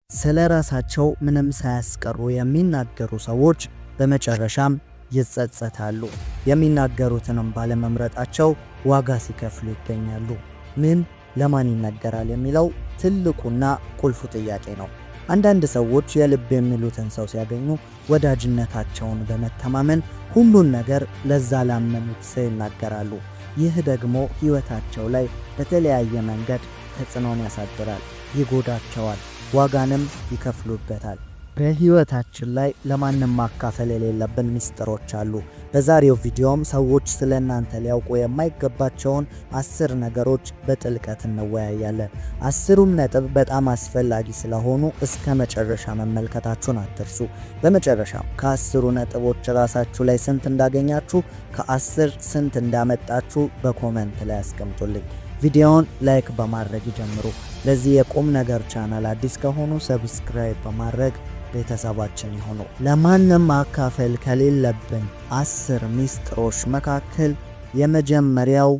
ስለራሳቸው ምንም ሳያስቀሩ የሚናገሩ ሰዎች በመጨረሻም ይጸጸታሉ። የሚናገሩትንም ባለመምረጣቸው ዋጋ ሲከፍሉ ይገኛሉ። ምን ለማን ይነገራል የሚለው ትልቁና ቁልፉ ጥያቄ ነው። አንዳንድ ሰዎች የልብ የሚሉትን ሰው ሲያገኙ ወዳጅነታቸውን በመተማመን ሁሉን ነገር ለዛ ላመኑት ሰው ይናገራሉ። ይህ ደግሞ ሕይወታቸው ላይ በተለያየ መንገድ ተጽዕኖን ያሳድራል፣ ይጎዳቸዋል፣ ዋጋንም ይከፍሉበታል። በሕይወታችን ላይ ለማንም ማካፈል የሌለብን ሚስጥሮች አሉ። በዛሬው ቪዲዮም ሰዎች ስለናንተ ሊያውቁ የማይገባቸውን 10 ነገሮች በጥልቀት እንወያያለን። 10ሩም ነጥብ በጣም አስፈላጊ ስለሆኑ እስከ መጨረሻ መመልከታችሁን አትርሱ። በመጨረሻም ከ10ሩ ነጥቦች ራሳችሁ ላይ ስንት እንዳገኛችሁ፣ ከ10 ስንት እንዳመጣችሁ በኮሜንት ላይ አስቀምጡልኝ። ቪዲዮውን ላይክ በማድረግ ይጀምሩ። ለዚህ የቁም ነገር ቻናል አዲስ ከሆኑ ሰብስክራይብ በማድረግ ቤተሰባችን ይሁኑ። ለማንም ማካፈል ከሌለብን 10 ሚስጥሮች መካከል የመጀመሪያው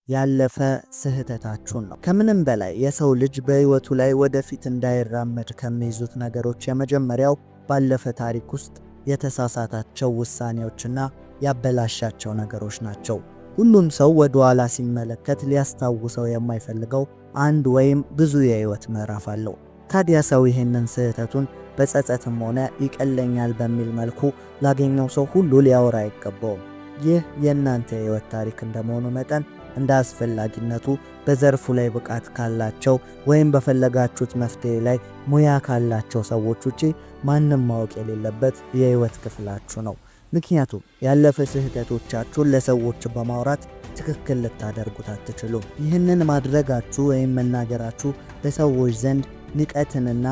ያለፈ ስህተታችሁን ነው። ከምንም በላይ የሰው ልጅ በሕይወቱ ላይ ወደፊት እንዳይራመድ ከሚይዙት ነገሮች የመጀመሪያው ባለፈ ታሪክ ውስጥ የተሳሳታቸው ውሳኔዎችና ያበላሻቸው ነገሮች ናቸው። ሁሉም ሰው ወደ ኋላ ሲመለከት ሊያስታውሰው የማይፈልገው አንድ ወይም ብዙ የሕይወት ምዕራፍ አለው። ታዲያ ሰው ይህንን ስህተቱን በጸጸትም ሆነ ይቀለኛል በሚል መልኩ ላገኘው ሰው ሁሉ ሊያወራ አይገባውም። ይህ የእናንተ የሕይወት ታሪክ እንደመሆኑ መጠን እንደ አስፈላጊነቱ በዘርፉ ላይ ብቃት ካላቸው ወይም በፈለጋችሁት መፍትሄ ላይ ሙያ ካላቸው ሰዎች ውጪ ማንም ማወቅ የሌለበት የሕይወት ክፍላችሁ ነው። ምክንያቱም ያለፈ ስህተቶቻችሁን ለሰዎች በማውራት ትክክል ልታደርጉት አትችሉም። ይህንን ማድረጋችሁ ወይም መናገራችሁ በሰዎች ዘንድ ንቀትንና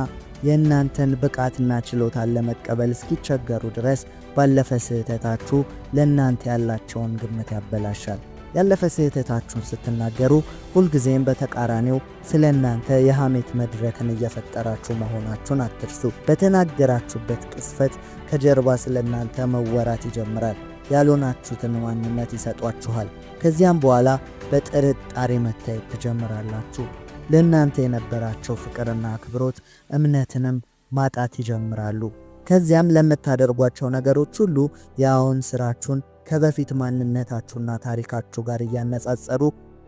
የእናንተን ብቃትና ችሎታን ለመቀበል እስኪቸገሩ ድረስ ባለፈ ስህተታችሁ ለእናንተ ያላቸውን ግምት ያበላሻል። ያለፈ ስህተታችሁን ስትናገሩ ሁልጊዜም በተቃራኒው ስለ እናንተ የሐሜት መድረክን እየፈጠራችሁ መሆናችሁን አትርሱ። በተናገራችሁበት ቅስፈት ከጀርባ ስለ እናንተ መወራት ይጀምራል። ያልሆናችሁትን ማንነት ይሰጧችኋል። ከዚያም በኋላ በጥርጣሬ መታየት ትጀምራላችሁ። ለእናንተ የነበራቸው ፍቅርና አክብሮት እምነትንም ማጣት ይጀምራሉ። ከዚያም ለምታደርጓቸው ነገሮች ሁሉ የአሁን ስራችሁን ከበፊት ማንነታችሁና ታሪካችሁ ጋር እያነጻጸሩ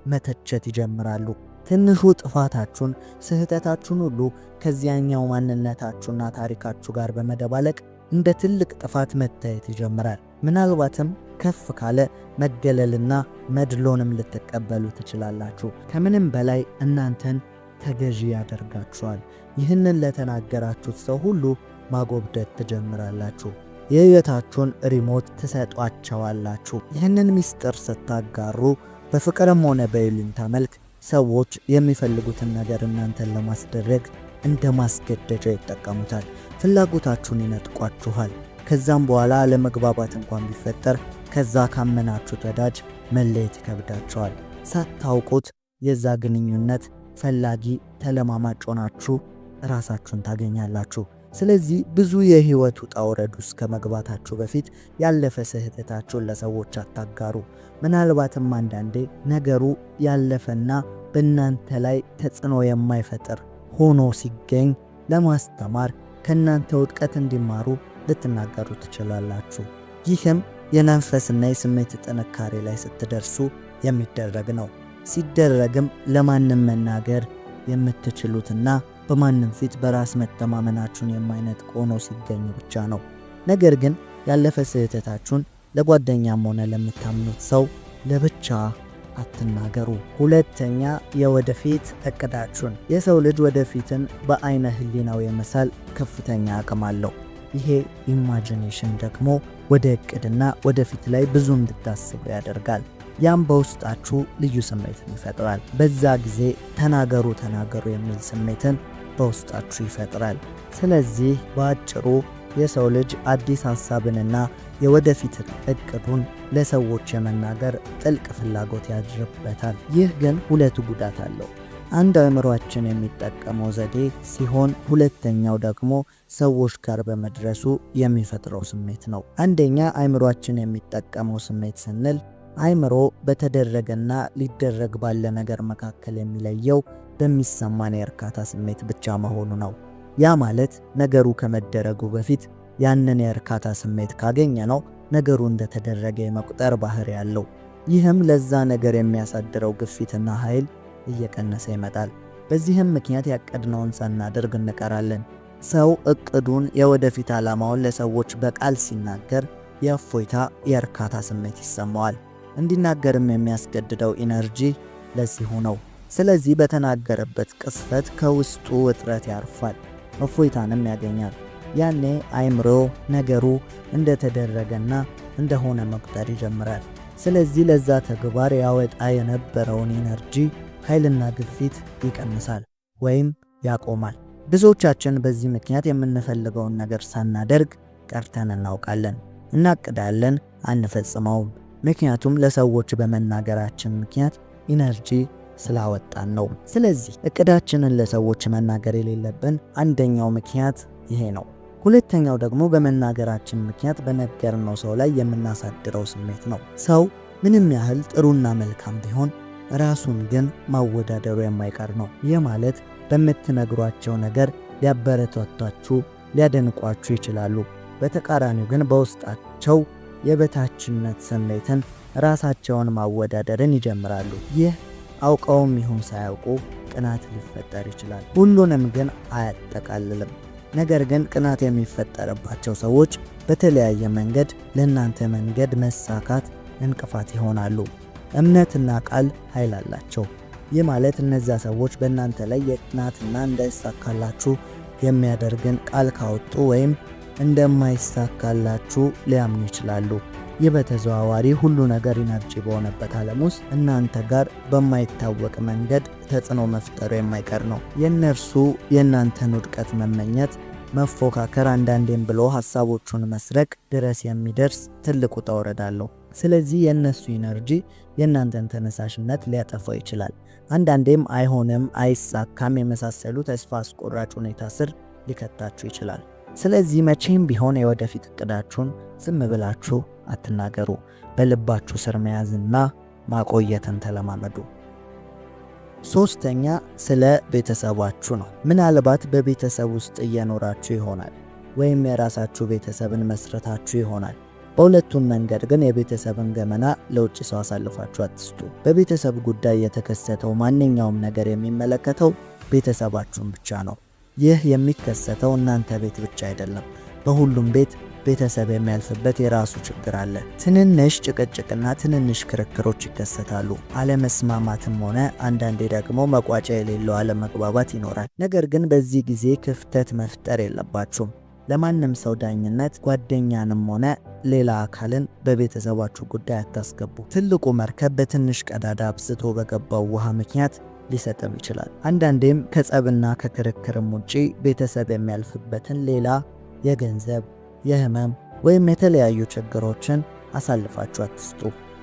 መተቸት ይጀምራሉ። ትንሹ ጥፋታችሁን፣ ስህተታችሁን ሁሉ ከዚያኛው ማንነታችሁና ታሪካችሁ ጋር በመደባለቅ እንደ ትልቅ ጥፋት መታየት ይጀምራል። ምናልባትም ከፍ ካለ መገለልና መድሎንም ልትቀበሉ ትችላላችሁ። ከምንም በላይ እናንተን ተገዢ ያደርጋችኋል። ይህንን ለተናገራችሁት ሰው ሁሉ ማጎብደድ ትጀምራላችሁ። የሕይወታችሁን ሪሞት ትሰጧቸዋላችሁ። ይህንን ሚስጥር ስታጋሩ በፍቅርም ሆነ በይሉኝታ መልክ ሰዎች የሚፈልጉትን ነገር እናንተን ለማስደረግ እንደ ማስገደጃ ይጠቀሙታል። ፍላጎታችሁን ይነጥቋችኋል። ከዛም በኋላ ለመግባባት እንኳን ቢፈጠር ከዛ ካመናችሁት ወዳጅ መለየት ይከብዳቸዋል። ሳታውቁት የዛ ግንኙነት ፈላጊ ተለማማጭ ሆናችሁ ራሳችሁን ታገኛላችሁ። ስለዚህ ብዙ የሕይወት ውጣ ውረድ ውስጥ ከመግባታችሁ በፊት ያለፈ ስህተታችሁን ለሰዎች አታጋሩ። ምናልባትም አንዳንዴ ነገሩ ያለፈና በእናንተ ላይ ተጽዕኖ የማይፈጥር ሆኖ ሲገኝ ለማስተማር ከእናንተ ውድቀት እንዲማሩ ልትናገሩ ትችላላችሁ። ይህም የመንፈስና የስሜት ጥንካሬ ላይ ስትደርሱ የሚደረግ ነው። ሲደረግም ለማንም መናገር የምትችሉትና በማንም ፊት በራስ መተማመናችሁን የማይነጥቅ ሆኖ ሲገኝ ብቻ ነው። ነገር ግን ያለፈ ስህተታችሁን ለጓደኛም ሆነ ለምታምኑት ሰው ለብቻ አትናገሩ። ሁለተኛ፣ የወደፊት እቅዳችሁን። የሰው ልጅ ወደፊትን በአይነ ህሊናው የመሳል ከፍተኛ አቅም አለው። ይሄ ኢማጂኔሽን ደግሞ ወደ እቅድና ወደፊት ላይ ብዙ እንድታስቡ ያደርጋል። ያም በውስጣችሁ ልዩ ስሜትን ይፈጥራል። በዛ ጊዜ ተናገሩ የሚል ስሜትን በውስጣችሁ ይፈጥራል። ስለዚህ በአጭሩ የሰው ልጅ አዲስ ሐሳብንና የወደፊት እቅዱን ለሰዎች የመናገር ጥልቅ ፍላጎት ያድርበታል። ይህ ግን ሁለት ጉዳት አለው። አንድ አእምሮአችን የሚጠቀመው ዘዴ ሲሆን፣ ሁለተኛው ደግሞ ሰዎች ጋር በመድረሱ የሚፈጥረው ስሜት ነው። አንደኛ አእምሮአችን የሚጠቀመው ስሜት ስንል አእምሮ በተደረገና ሊደረግ ባለ ነገር መካከል የሚለየው በሚሰማን የእርካታ ስሜት ብቻ መሆኑ ነው። ያ ማለት ነገሩ ከመደረጉ በፊት ያንን የእርካታ ስሜት ካገኘ ነው ነገሩ እንደተደረገ የመቁጠር ባህሪ ያለው። ይህም ለዛ ነገር የሚያሳድረው ግፊትና ኃይል እየቀነሰ ይመጣል። በዚህም ምክንያት ያቀድነውን ሳናደርግ እንቀራለን። ሰው እቅዱን፣ የወደፊት ዓላማውን ለሰዎች በቃል ሲናገር የእፎይታ የእርካታ ስሜት ይሰማዋል። እንዲናገርም የሚያስገድደው ኢነርጂ ለዚሁ ነው። ስለዚህ በተናገረበት ቅስፈት ከውስጡ ውጥረት ያርፋል፣ እፎይታንም ያገኛል። ያኔ አይምሮ ነገሩ እንደተደረገና እንደሆነ መቁጠር ይጀምራል። ስለዚህ ለዛ ተግባር ያወጣ የነበረውን ኢነርጂ፣ ኃይልና ግፊት ይቀንሳል ወይም ያቆማል። ብዙዎቻችን በዚህ ምክንያት የምንፈልገውን ነገር ሳናደርግ ቀርተን እናውቃለን። እናቅዳለን፣ አንፈጽመውም። ምክንያቱም ለሰዎች በመናገራችን ምክንያት ኢነርጂ ስላወጣን ነው። ስለዚህ እቅዳችንን ለሰዎች መናገር የሌለብን አንደኛው ምክንያት ይሄ ነው። ሁለተኛው ደግሞ በመናገራችን ምክንያት በነገርነው ሰው ላይ የምናሳድረው ስሜት ነው። ሰው ምንም ያህል ጥሩና መልካም ቢሆን ራሱን ግን ማወዳደሩ የማይቀር ነው። ይህ ማለት በምትነግሯቸው ነገር ሊያበረታቷችሁ፣ ሊያደንቋችሁ ይችላሉ። በተቃራኒው ግን በውስጣቸው የበታችነት ስሜትን፣ ራሳቸውን ማወዳደርን ይጀምራሉ። ይህ አውቀውም ይሁን ሳያውቁ ቅናት ሊፈጠር ይችላል። ሁሉንም ግን አያጠቃልልም። ነገር ግን ቅናት የሚፈጠርባቸው ሰዎች በተለያየ መንገድ ለእናንተ መንገድ መሳካት እንቅፋት ይሆናሉ። እምነትና ቃል ኃይል አላቸው። ይህ ማለት እነዚያ ሰዎች በእናንተ ላይ የቅናትና እንዳይሳካላችሁ የሚያደርግን ቃል ካወጡ ወይም እንደማይሳካላችሁ ሊያምኑ ይችላሉ። ይህ በተዘዋዋሪ ሁሉ ነገር ኢነርጂ በሆነበት ዓለም ውስጥ እናንተ ጋር በማይታወቅ መንገድ ተጽዕኖ መፍጠሩ የማይቀር ነው። የእነርሱ የእናንተን ውድቀት መመኘት፣ መፎካከር፣ አንዳንዴም ብሎ ሐሳቦቹን መስረቅ ድረስ የሚደርስ ትልቅ ውጣ ውረድ አለው። ስለዚህ የእነሱ ኢነርጂ የእናንተን ተነሳሽነት ሊያጠፋው ይችላል። አንዳንዴም አይሆንም፣ አይሳካም የመሳሰሉ ተስፋ አስቆራጭ ሁኔታ ስር ሊከታችሁ ይችላል። ስለዚህ መቼም ቢሆን የወደፊት እቅዳችሁን ዝም ብላችሁ አትናገሩ። በልባችሁ ስር መያዝና ማቆየትን ተለማመዱ። ሶስተኛ ስለ ቤተሰባችሁ ነው። ምናልባት በቤተሰብ ውስጥ እየኖራችሁ ይሆናል፣ ወይም የራሳችሁ ቤተሰብን መስረታችሁ ይሆናል። በሁለቱም መንገድ ግን የቤተሰብን ገመና ለውጭ ሰው አሳልፋችሁ አትስጡ። በቤተሰብ ጉዳይ የተከሰተው ማንኛውም ነገር የሚመለከተው ቤተሰባችሁን ብቻ ነው። ይህ የሚከሰተው እናንተ ቤት ብቻ አይደለም። በሁሉም ቤት ቤተሰብ የሚያልፍበት የራሱ ችግር አለ። ትንንሽ ጭቅጭቅና ትንንሽ ክርክሮች ይከሰታሉ። አለመስማማትም ሆነ አንዳንዴ ደግሞ መቋጫ የሌለው አለመግባባት ይኖራል። ነገር ግን በዚህ ጊዜ ክፍተት መፍጠር የለባችሁም። ለማንም ሰው ዳኝነት፣ ጓደኛንም ሆነ ሌላ አካልን በቤተሰባችሁ ጉዳይ አታስገቡ። ትልቁ መርከብ በትንሽ ቀዳዳ አብዝቶ በገባው ውሃ ምክንያት ሊሰጥም ይችላል። አንዳንዴም ከጸብና ከክርክርም ውጪ ቤተሰብ የሚያልፍበትን ሌላ የገንዘብ፣ የህመም ወይም የተለያዩ ችግሮችን አሳልፋችሁ አትስጡ።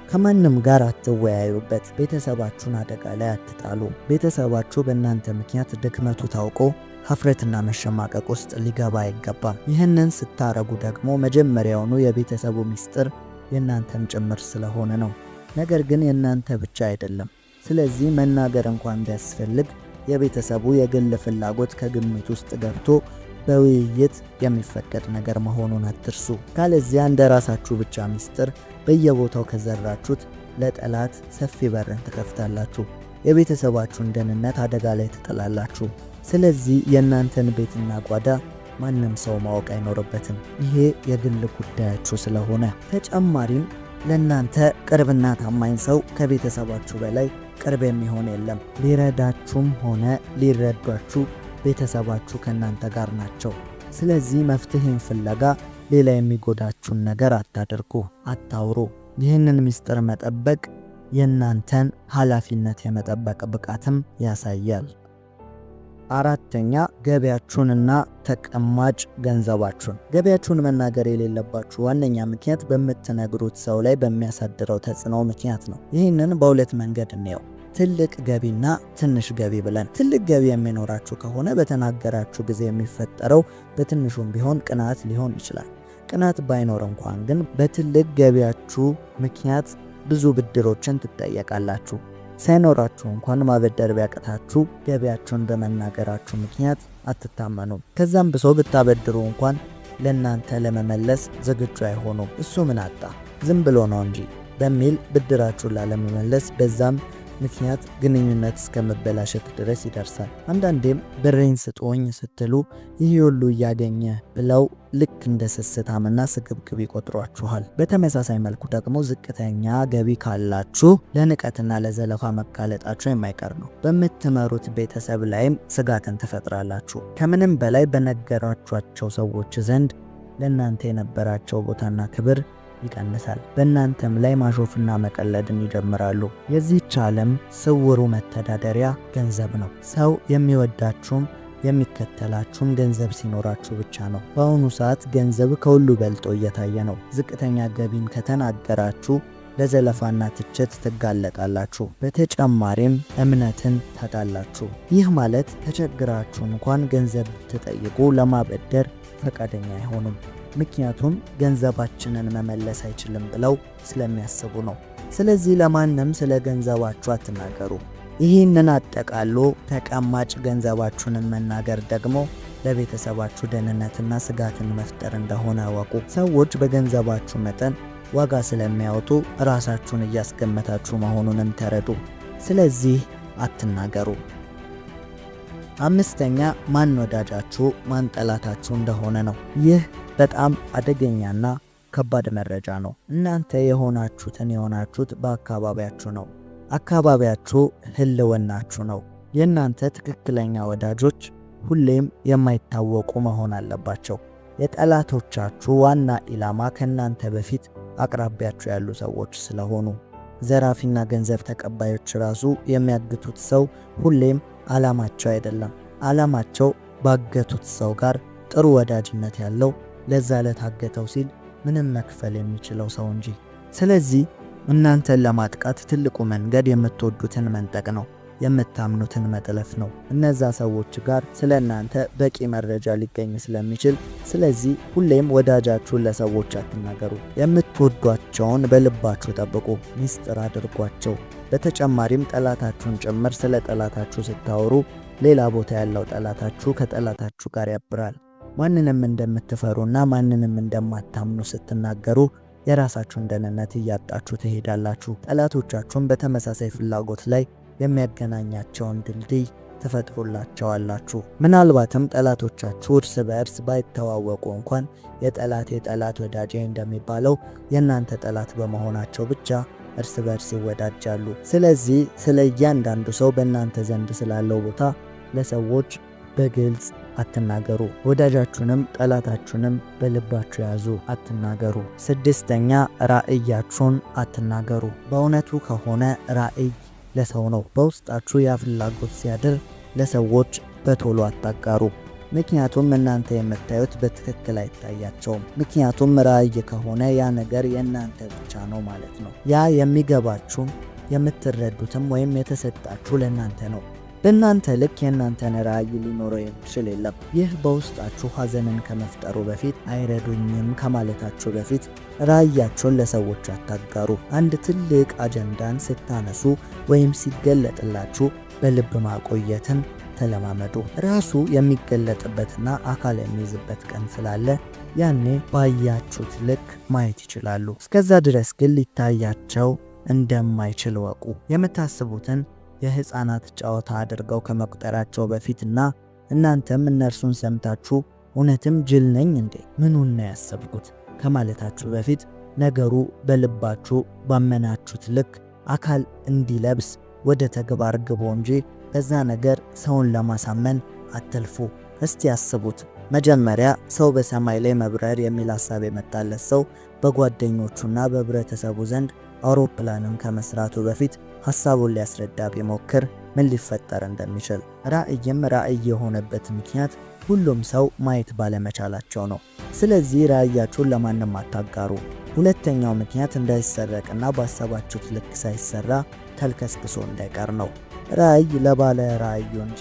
ከማንም ጋር አትወያዩበት። ቤተሰባችሁን አደጋ ላይ አትጣሉ። ቤተሰባችሁ በእናንተ ምክንያት ድክመቱ ታውቆ ሀፍረትና መሸማቀቅ ውስጥ ሊገባ አይገባም። ይህንን ስታረጉ ደግሞ መጀመሪያውኑ የቤተሰቡ ሚስጥር የእናንተም ጭምር ስለሆነ ነው። ነገር ግን የእናንተ ብቻ አይደለም። ስለዚህ መናገር እንኳን ቢያስፈልግ የቤተሰቡ የግል ፍላጎት ከግምት ውስጥ ገብቶ በውይይት የሚፈቀድ ነገር መሆኑን አትርሱ። ካለዚያ እንደ ራሳችሁ ብቻ ሚስጥር በየቦታው ከዘራችሁት ለጠላት ሰፊ በርን ትከፍታላችሁ። የቤተሰባችሁን ደህንነት አደጋ ላይ ትጥላላችሁ። ስለዚህ የእናንተን ቤትና ጓዳ ማንም ሰው ማወቅ አይኖርበትም። ይሄ የግል ጉዳያችሁ ስለሆነ። ተጨማሪም ለእናንተ ቅርብና ታማኝ ሰው ከቤተሰባችሁ በላይ ቅርብ የሚሆን የለም። ሊረዳችሁም ሆነ ሊረዷችሁ ቤተሰባችሁ ከእናንተ ጋር ናቸው። ስለዚህ መፍትሄን ፍለጋ ሌላ የሚጎዳችሁን ነገር አታድርጉ፣ አታውሩ። ይህንን ምስጢር መጠበቅ የእናንተን ኃላፊነት የመጠበቅ ብቃትም ያሳያል። አራተኛ ገቢያችሁንና ተቀማጭ ገንዘባችሁን። ገቢያችሁን መናገር የሌለባችሁ ዋነኛ ምክንያት በምትነግሩት ሰው ላይ በሚያሳድረው ተጽዕኖ ምክንያት ነው። ይህንን በሁለት መንገድ እንየው፣ ትልቅ ገቢና ትንሽ ገቢ ብለን። ትልቅ ገቢ የሚኖራችሁ ከሆነ በተናገራችሁ ጊዜ የሚፈጠረው በትንሹም ቢሆን ቅናት ሊሆን ይችላል። ቅናት ባይኖር እንኳን ግን በትልቅ ገቢያችሁ ምክንያት ብዙ ብድሮችን ትጠየቃላችሁ። ሳይኖራችሁ እንኳን ማበደር ቢያቅታችሁ ገቢያችሁን በመናገራችሁ ምክንያት አትታመኑም። ከዛም ብሶ ብታበድሩ እንኳን ለእናንተ ለመመለስ ዝግጁ አይሆኑም። እሱ ምን አጣ ዝም ብሎ ነው እንጂ በሚል ብድራችሁን ላለመመለስ በዛም ምክንያት ግንኙነት እስከ መበላሸት ድረስ ይደርሳል። አንዳንዴም ብሬን ስጡኝ ስትሉ ይህ ሁሉ እያገኘ ብለው ልክ እንደ ስስታምና ስግብግብ ይቆጥሯችኋል። በተመሳሳይ መልኩ ደግሞ ዝቅተኛ ገቢ ካላችሁ ለንቀትና ለዘለፋ መጋለጣችሁ የማይቀር ነው። በምትመሩት ቤተሰብ ላይም ስጋትን ትፈጥራላችሁ። ከምንም በላይ በነገራቿቸው ሰዎች ዘንድ ለእናንተ የነበራቸው ቦታና ክብር ይቀንሳል። በእናንተም ላይ ማሾፍና መቀለድን ይጀምራሉ። የዚህች ዓለም ስውሩ መተዳደሪያ ገንዘብ ነው። ሰው የሚወዳችሁም የሚከተላችሁም ገንዘብ ሲኖራችሁ ብቻ ነው። በአሁኑ ሰዓት ገንዘብ ከሁሉ በልጦ እየታየ ነው። ዝቅተኛ ገቢን ከተናገራችሁ ለዘለፋና ትችት ትጋለጣላችሁ። በተጨማሪም እምነትን ታጣላችሁ። ይህ ማለት ተቸግራችሁ እንኳን ገንዘብ ትጠይቁ ለማበደር ፈቃደኛ አይሆኑም። ምክንያቱም ገንዘባችንን መመለስ አይችልም ብለው ስለሚያስቡ ነው። ስለዚህ ለማንም ስለ ገንዘባችሁ አትናገሩ። ይህንን አጠቃሎ ተቀማጭ ገንዘባችሁንን መናገር ደግሞ ለቤተሰባችሁ ደህንነትና ስጋትን መፍጠር እንደሆነ አወቁ። ሰዎች በገንዘባችሁ መጠን ዋጋ ስለሚያወጡ ራሳችሁን እያስገመታችሁ መሆኑንም ተረዱ። ስለዚህ አትናገሩ። አምስተኛ ማን ወዳጃችሁ ማን ጠላታችሁ እንደሆነ ነው። ይህ በጣም አደገኛና ከባድ መረጃ ነው። እናንተ የሆናችሁት በአካባቢያችሁ ነው። አካባቢያችሁ ህልውናችሁ ነው። የእናንተ ትክክለኛ ወዳጆች ሁሌም የማይታወቁ መሆን አለባቸው። የጠላቶቻችሁ ዋና ኢላማ ከእናንተ በፊት አቅራቢያችሁ ያሉ ሰዎች ስለሆኑ ዘራፊና ገንዘብ ተቀባዮች ራሱ የሚያግቱት ሰው ሁሌም ዓላማቸው አይደለም። ዓላማቸው ባገቱት ሰው ጋር ጥሩ ወዳጅነት ያለው ለዛ ለታገተው ሲል ምንም መክፈል የሚችለው ሰው እንጂ። ስለዚህ እናንተን ለማጥቃት ትልቁ መንገድ የምትወዱትን መንጠቅ ነው፣ የምታምኑትን መጥለፍ ነው። እነዛ ሰዎች ጋር ስለ እናንተ በቂ መረጃ ሊገኝ ስለሚችል፣ ስለዚህ ሁሌም ወዳጃችሁን ለሰዎች አትናገሩ። የምትወዷቸውን በልባችሁ ጠብቁ፣ ሚስጥር አድርጓቸው። በተጨማሪም ጠላታችሁን ጭምር ስለ ጠላታችሁ ስታወሩ ሌላ ቦታ ያለው ጠላታችሁ ከጠላታችሁ ጋር ያብራል። ማንንም እንደምትፈሩና ማንንም እንደማታምኑ ስትናገሩ የራሳችሁን ደህንነት እያጣችሁ ትሄዳላችሁ። ጠላቶቻችሁን በተመሳሳይ ፍላጎት ላይ የሚያገናኛቸውን ድልድይ ትፈጥሩላቸዋላችሁ። ምናልባትም ጠላቶቻችሁ እርስ በእርስ ባይተዋወቁ እንኳን የጠላት ወዳጄ እንደሚባለው የእናንተ ጠላት በመሆናቸው ብቻ እርስ በርስ ይወዳጃሉ። ስለዚህ ስለ እያንዳንዱ ሰው በእናንተ ዘንድ ስላለው ቦታ ለሰዎች በግልጽ አትናገሩ። ወዳጃችሁንም ጠላታችሁንም በልባችሁ ያዙ፣ አትናገሩ። ስድስተኛ ራእያችሁን አትናገሩ። በእውነቱ ከሆነ ራእይ ለሰው ነው። በውስጣችሁ ያ ፍላጎት ሲያድር ለሰዎች በቶሎ አታጋሩ። ምክንያቱም እናንተ የምታዩት በትክክል አይታያቸውም። ምክንያቱም ራእይ ከሆነ ያ ነገር የእናንተ ብቻ ነው ማለት ነው። ያ የሚገባችሁም የምትረዱትም ወይም የተሰጣችሁ ለእናንተ ነው። በእናንተ ልክ የእናንተን ራእይ ሊኖረው የሚችል የለም። ይህ በውስጣችሁ ሐዘንን ከመፍጠሩ በፊት አይረዱኝም ከማለታችሁ በፊት ራእያችሁን ለሰዎች አታጋሩ። አንድ ትልቅ አጀንዳን ስታነሱ ወይም ሲገለጥላችሁ በልብ ማቆየትን ተለማመዱ። ራሱ የሚገለጥበትና አካል የሚይዝበት ቀን ስላለ ያኔ ባያችሁት ልክ ማየት ይችላሉ። እስከዛ ድረስ ግን ሊታያቸው እንደማይችል ወቁ። የምታስቡትን የህፃናት ጨዋታ አድርገው ከመቁጠራቸው በፊትና እናንተም እነርሱን ሰምታችሁ እውነትም ጅል ነኝ እንዴ ምኑን ነው ያሰብኩት ከማለታችሁ በፊት ነገሩ በልባችሁ ባመናችሁት ልክ አካል እንዲለብስ ወደ ተግባር ግቡ እንጂ በዛ ነገር ሰውን ለማሳመን አትልፉ። እስቲ ያስቡት። መጀመሪያ ሰው በሰማይ ላይ መብረር የሚል ሐሳብ የመጣለት ሰው በጓደኞቹና በህብረተሰቡ ዘንድ አውሮፕላንን ከመስራቱ በፊት ሐሳቡን ሊያስረዳ ቢሞክር ምን ሊፈጠር እንደሚችል። ራእይም ራእይ የሆነበት ምክንያት ሁሉም ሰው ማየት ባለመቻላቸው ነው። ስለዚህ ራእያችሁን ለማንም አታጋሩ። ሁለተኛው ምክንያት እንዳይሰረቅና ባሰባችሁት ልክ ሳይሰራ ተልከስክሶ እንዳይቀር ነው። ራእይ ለባለ ራእዩ እንጂ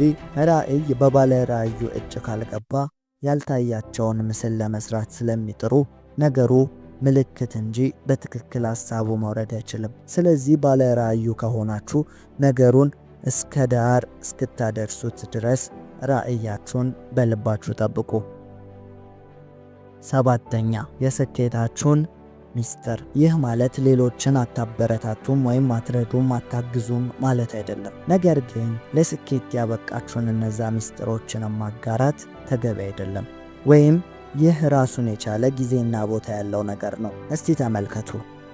ራእይ በባለ ራእዩ እጅ ካልገባ ያልታያቸውን ምስል ለመስራት ስለሚጥሩ ነገሩ ምልክት እንጂ በትክክል ሐሳቡ መውረድ አይችልም። ስለዚህ ባለ ራእዩ ከሆናችሁ ነገሩን እስከ ዳር እስክታደርሱት ድረስ ራዕያችሁን በልባችሁ ጠብቁ። 7ኛ የስኬታችሁን ሚስጥር። ይህ ማለት ሌሎችን አታበረታቱም ወይም አትረዱም፣ አታግዙም ማለት አይደለም። ነገር ግን ለስኬት ያበቃችሁን እነዛ ሚስጥሮችን ማጋራት ተገቢ አይደለም፣ ወይም ይህ ራሱን የቻለ ጊዜና ቦታ ያለው ነገር ነው። እስቲ ተመልከቱ።